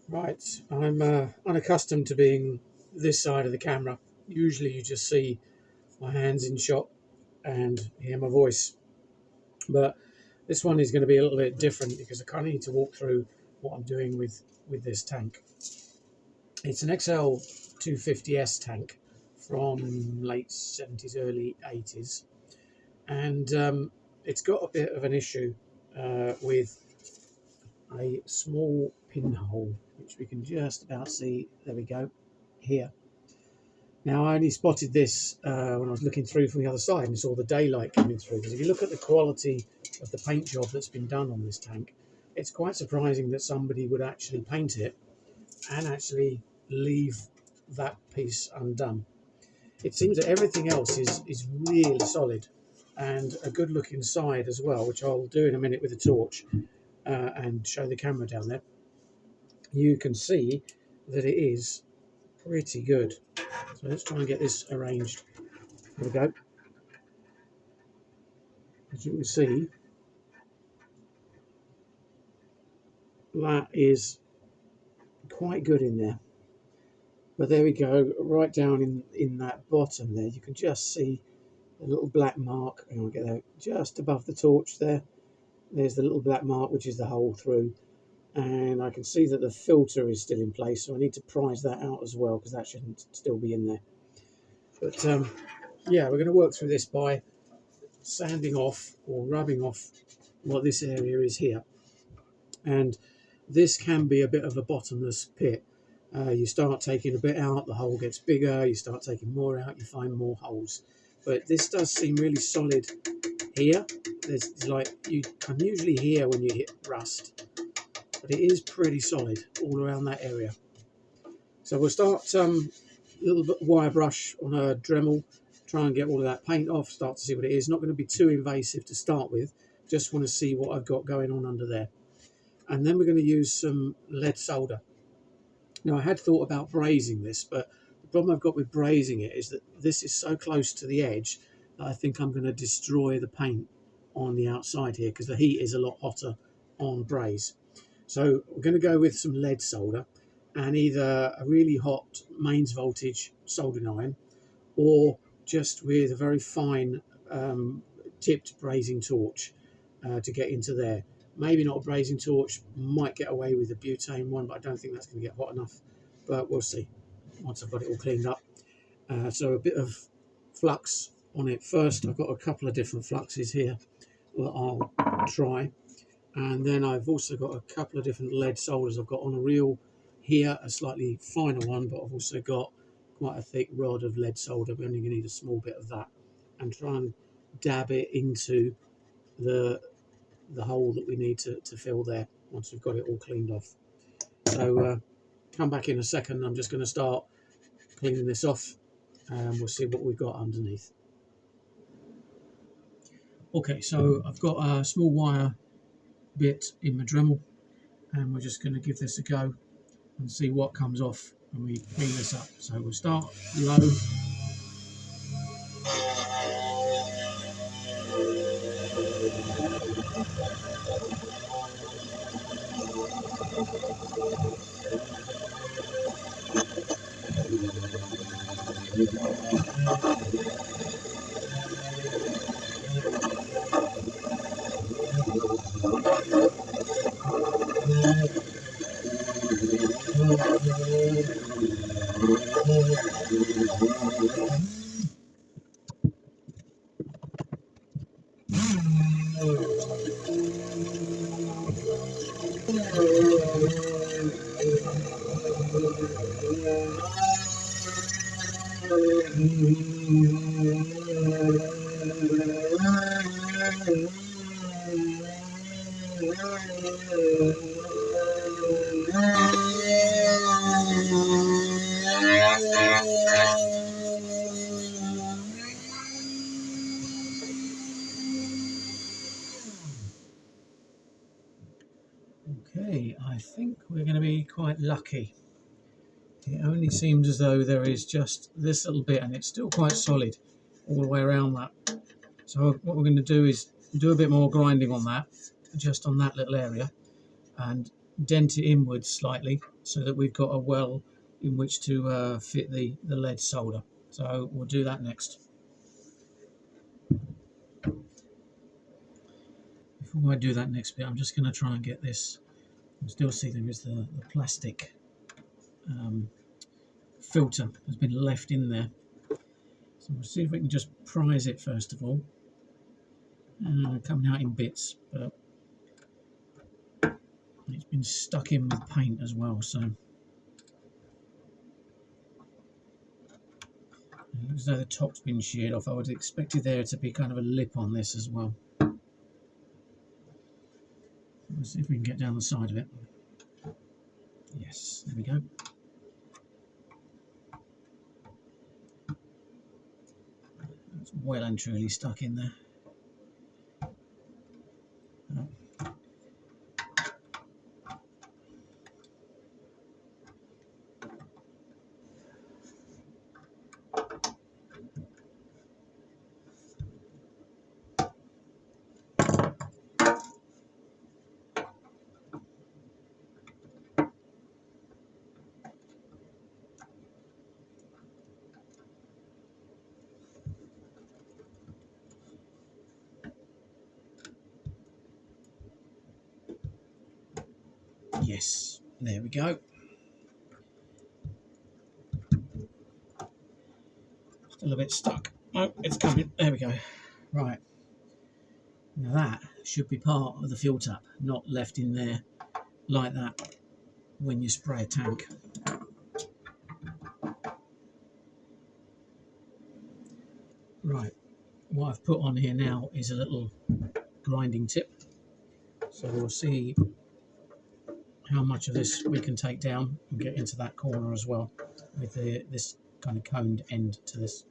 Right, I'm unaccustomed to being this side of the camera. Usually you just see my hands in shot and hear my voice. But this one is going to be a little bit different because I kind of need to walk through what I'm doing with this tank. It's an XL250S tank from late 70s, early 80s. And it's got a bit of an issue with a small pinhole, which we can just about see. There we go, here. Now, I only spotted this when I was looking through from the other side and saw the daylight coming through. Because if you look at the quality of the paint job that's been done on this tank, it's quite surprising that somebody would actually paint it and actually leave that piece undone. It seems that everything else is really solid and a good look inside as well, which I'll do in a minute with a torch and show the camera down there. You can see that it is pretty good. So let's try and get this arranged. There we go. As you can see, that is quite good in there. But there we go, right down in that bottom there, you can just see a little black mark, and I'll get that just above the torch there. There's the little black mark, which is the hole through. And I can see that the filter is still in place, so I need to prise that out as well, because that shouldn't still be in there. But yeah, we're going to work through this by sanding off or rubbing off what this area is here. And this can be a bit of a bottomless pit. You start taking a bit out, the hole gets bigger, you start taking more out, you find more holes. But this does seem really solid here. There's like, you can usually hear when you hit rust, but it is pretty solid all around that area. So we'll start a little bit wire brush on a Dremel, try and get all of that paint off, start to see what it is. Not going to be too invasive to start with, just want to see what I've got going on under there. And then we're going to use some lead solder. Now, I had thought about brazing this, but the problem I've got with brazing it is that this is so close to the edge that I think I'm going to destroy the paint on the outside here, because the heat is a lot hotter on braze. So we're going to go with some lead solder and either a really hot mains voltage soldering iron, or just with a very fine tipped brazing torch to get into there. Maybe not a brazing torch, might get away with a butane one, but I don't think that's going to get hot enough. But we'll see once I've got it all cleaned up. So a bit of flux on it first. I've got a couple of different fluxes here that I'll try. And then I've also got a couple of different lead solders. I've got on a reel here, a slightly finer one, but I've also got quite a thick rod of lead solder. We're only going to need a small bit of that, and try and dab it into the hole that we need to fill there once we've got it all cleaned off. So come back in a second. I'm just going to start cleaning this off, and we'll see what we've got underneath. Okay, so I've got a small wire bit in my Dremel, and we're just going to give this a go and see what comes off when we clean this up. So we'll start low. Okay, I think we're going to be quite lucky. It only seems as though there is just this little bit, and it's still quite solid all the way around that. So what we're going to do is do a bit more grinding on that, just on that little area, and dent it inwards slightly so that we've got a well in which to fit the lead solder. So we'll do that next. Before I do that next bit, I'm just going to try and get this. You still see there is the plastic filter has been left in there. So we'll see if we can just prise it first of all. Coming out in bits, but it's been stuck in with paint as well, so it looks as though the top's been sheared off. I would have expected there to be kind of a lip on this as well. Let's see if we can get down the side of it. Yes, there we go. It's well and truly stuck in there. Yes, there we go. Still a bit stuck. Oh, it's coming. There we go. Right. Now that should be part of the fuel tap, not left in there like that when you spray a tank. Right. What I've put on here now is a little grinding tip. So we'll see how much of this we can take down and get into that corner as well with this kind of coned end to this.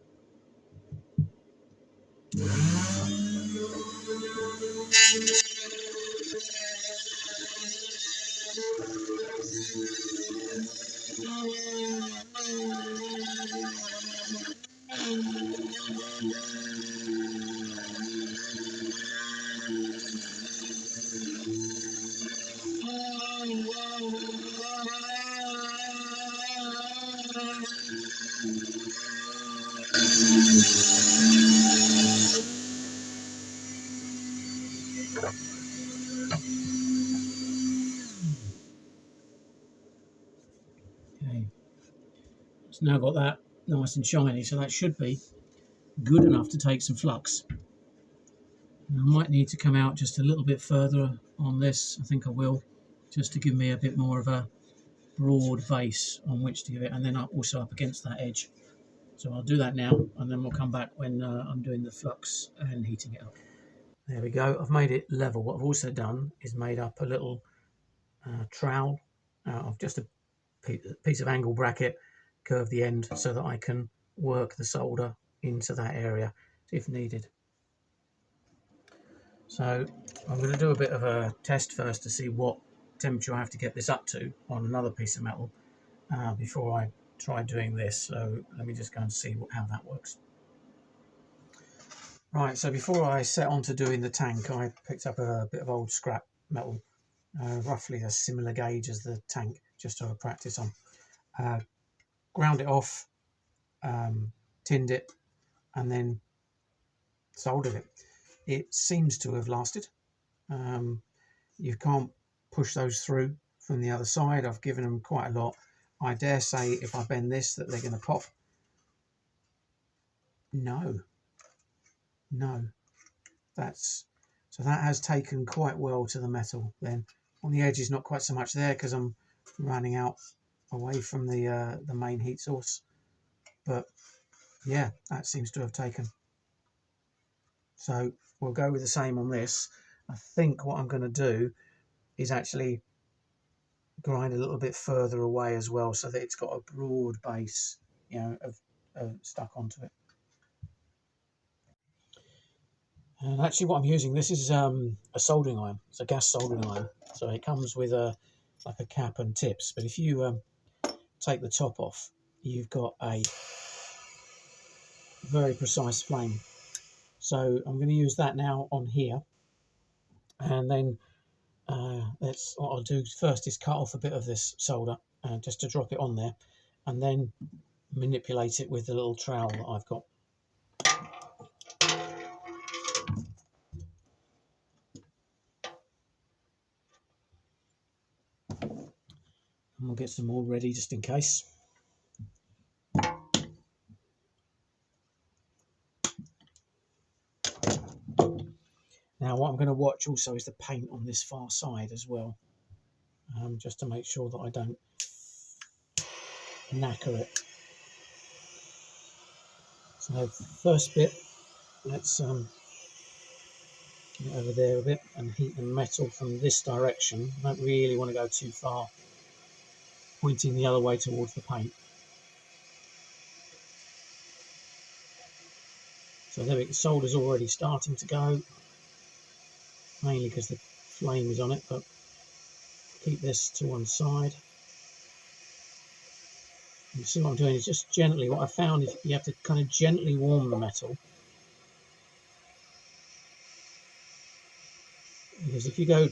Okay, it's now got that nice and shiny, so that should be good enough to take some flux. And I might need to come out just a little bit further on this. I think I will, just to give me a bit more of a broad base on which to give it, and then also up against that edge. So I'll do that now, and then we'll come back when I'm doing the flux and heating it up. There we go. I've made it level. What I've also done is made up a little trowel out of just a piece of angle bracket, curve the end so that I can work the solder into that area if needed. So I'm going to do a bit of a test first to see what temperature I have to get this up to on another piece of metal before I try doing this. So let me just go and see how that works. Right, so before I set on to doing the tank, I picked up a bit of old scrap metal, roughly a similar gauge as the tank, just to practice on. Ground it off, tinned it, and then soldered it. It seems to have lasted. You can't push those through from the other side. I've given them quite a lot. I dare say if I bend this that they're going to pop. No. So that has taken quite well to the metal. Then on the edge is not quite so much there because I'm running out away from the main heat source. But yeah, that seems to have taken. So we'll go with the same on this. I think what I'm going to do is actually grind a little bit further away as well, so that it's got a broad base, you know, of stuck onto it. And actually, what I'm using, this is a soldering iron. It's a gas soldering iron, so it comes with like a cap and tips. But if you take the top off, you've got a very precise flame. So I'm going to use that now on here, and then what I'll do first is cut off a bit of this solder just to drop it on there, and then manipulate it with the little trowel that I've got. And we'll get some more ready just in case. Now what I'm going to watch also is the paint on this far side as well, just to make sure that I don't knacker it. So first bit, let's get over there a bit and heat the metal from this direction. I don't really want to go too far, pointing the other way towards the paint. So there the solder's already starting to go, mainly because the flame is on it, but keep this to one side. You see what I'm doing is just gently, what I found is you have to kind of gently warm the metal, because if you go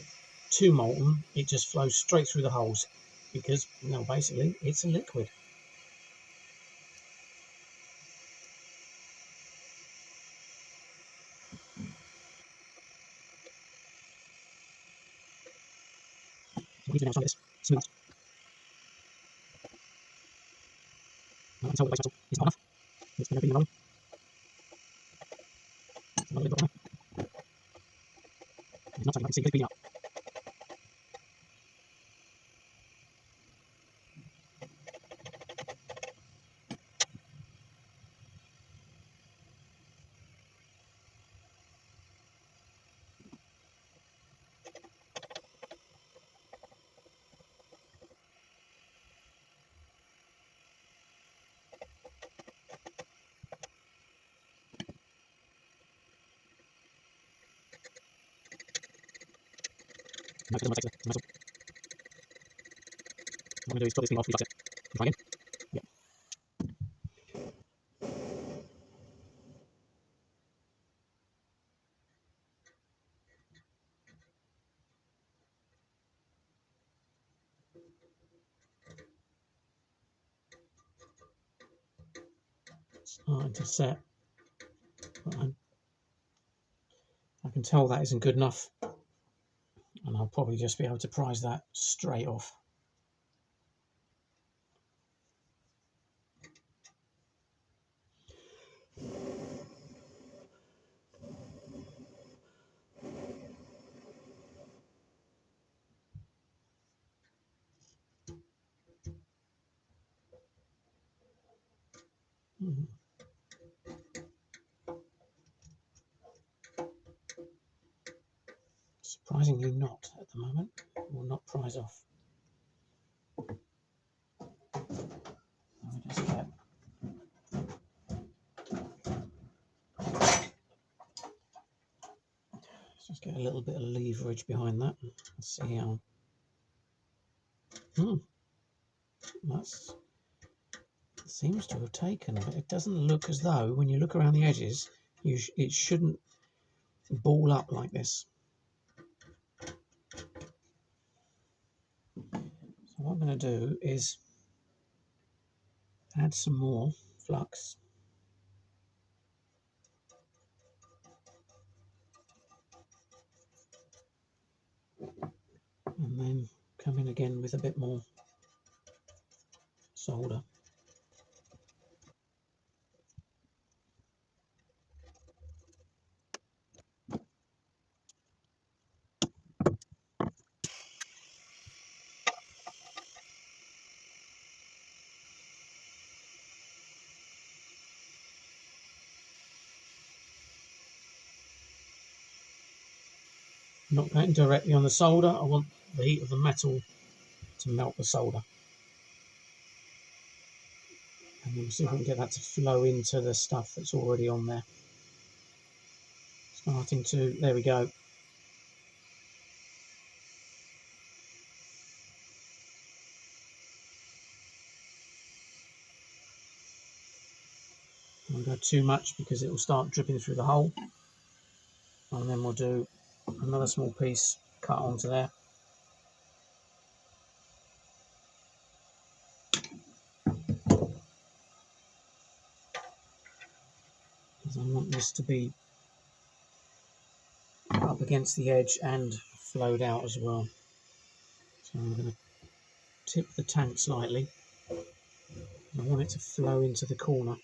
too molten, it just flows straight through the holes, because, you know, basically it's a liquid. So now this smooth. I can tell the base metal is hot enough. It's going to be rolling. Another little bit on there. It's not something I can see, it's beating up. No, it doesn't want to take the metal. What I'm going to do is put this thing off, reflux it, and try again. Yeah. Starting to set. I can tell that isn't good enough, and I'll probably just be able to prise that straight off. Surprisingly not at the moment. It will not prise off. Let me just get let's just get a little bit of leverage behind that. Let's see how. That's seems to have taken, but it doesn't look as though, when you look around the edges, it shouldn't ball up like this. So what I'm going to do is add some more flux. And then come in again with a bit more solder. Not going directly on the solder, I want the heat of the metal to melt the solder. And we'll see if we can get that to flow into the stuff that's already on there. Starting to, there we go. I won't go too much because it will start dripping through the hole. And then we'll do another small piece cut onto there. this to be up against the edge and flowed out as well. So I'm going to tip the tank slightly. I want it to flow into the corner.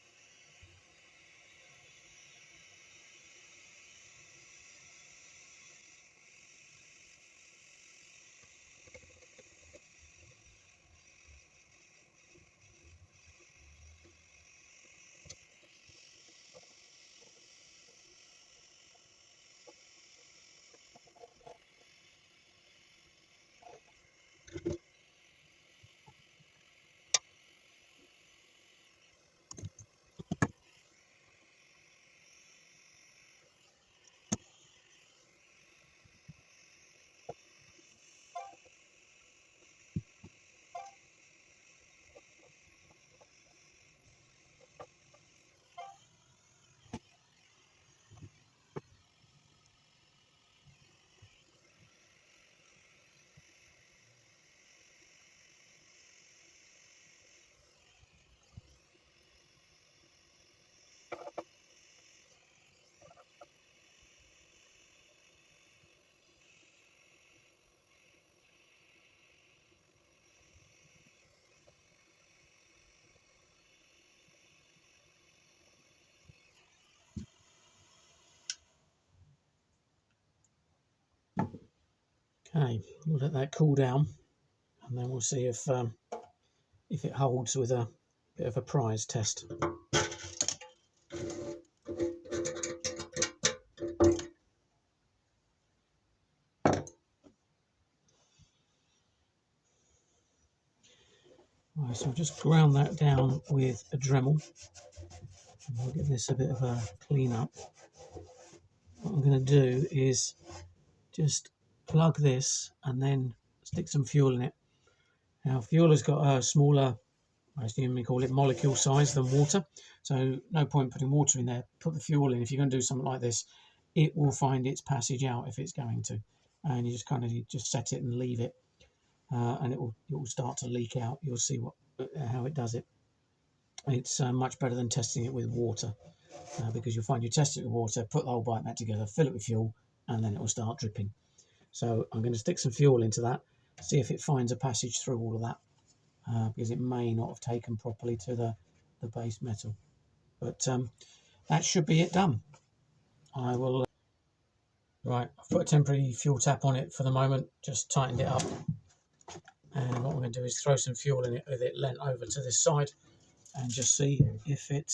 Okay, we'll let that cool down, and then we'll see if it holds with a bit of a prise test. Right, so I'll just ground that down with a Dremel. And I'll give this a bit of a clean up. What I'm going to do is just plug this and then stick some fuel in it. Now, fuel has got a smaller, I assume we call it molecule size, than water, so no point putting water in there. Put the fuel in. If you're going to do something like this, it will find its passage out if it's going to, and you just kind of just set it and leave it, and it will start to leak out. You'll see how it does it. It's much better than testing it with water, because you'll find you test it with water, put the whole bike back together, fill it with fuel, and then it will start dripping. So I'm going to stick some fuel into that, see if it finds a passage through all of that, because it may not have taken properly to the base metal. But that should be it done. I will... Right, I've put a temporary fuel tap on it for the moment, just tightened it up. And what we're going to do is throw some fuel in it with it lent over to this side and just see if it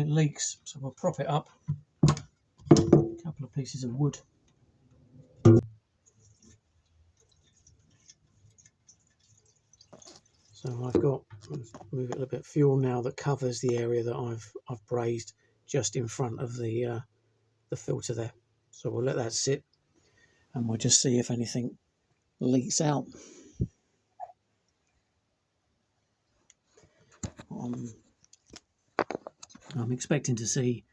leaks. So we'll prop it up. A couple of pieces of wood. So I've got, let's move it a little bit, fuel now that covers the area that I've brazed just in front of the filter there. So we'll let that sit, and we'll just see if anything leaks out. I'm expecting to see,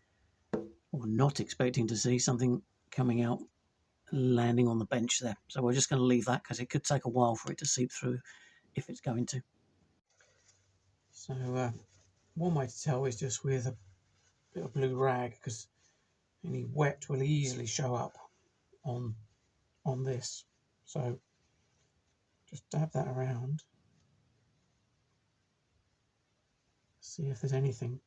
or not expecting to see, something coming out, landing on the bench there. So we're just going to leave that because it could take a while for it to seep through if it's going to. So one way to tell is just with a bit of blue rag, because any wet will easily show up on this. So just dab that around, see if there's anything.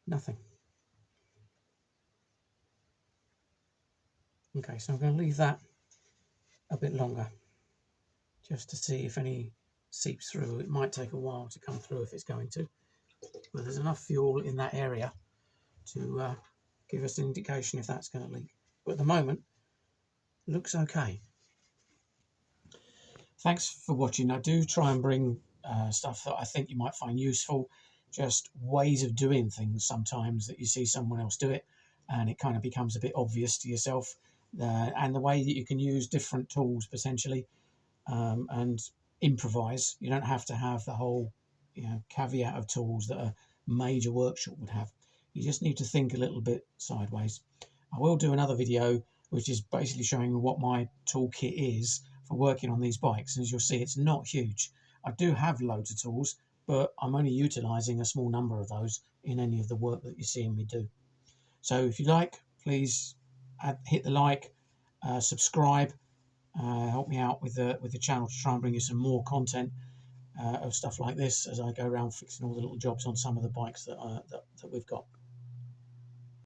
Nothing. Okay, so I'm going to leave that a bit longer just to see if any seeps through. It might take a while to come through if it's going to, but there's enough fuel in that area to give us an indication if that's going to leak. But at the moment, it looks okay. Thanks for watching. I do try and bring stuff that I think you might find useful, just ways of doing things sometimes that you see someone else do it and it kind of becomes a bit obvious to yourself, and the way that you can use different tools potentially and improvise. You don't have to have the whole caveat of tools that a major workshop would have. You just need to think a little bit sideways. I will do another video which is basically showing what my toolkit is for working on these bikes, and as you'll see, it's not huge. I do have loads of tools, but I'm only utilising a small number of those in any of the work that you're seeing me do. So if you like, please hit the like, subscribe, help me out with the channel to try and bring you some more content of stuff like this as I go around fixing all the little jobs on some of the bikes that we've got.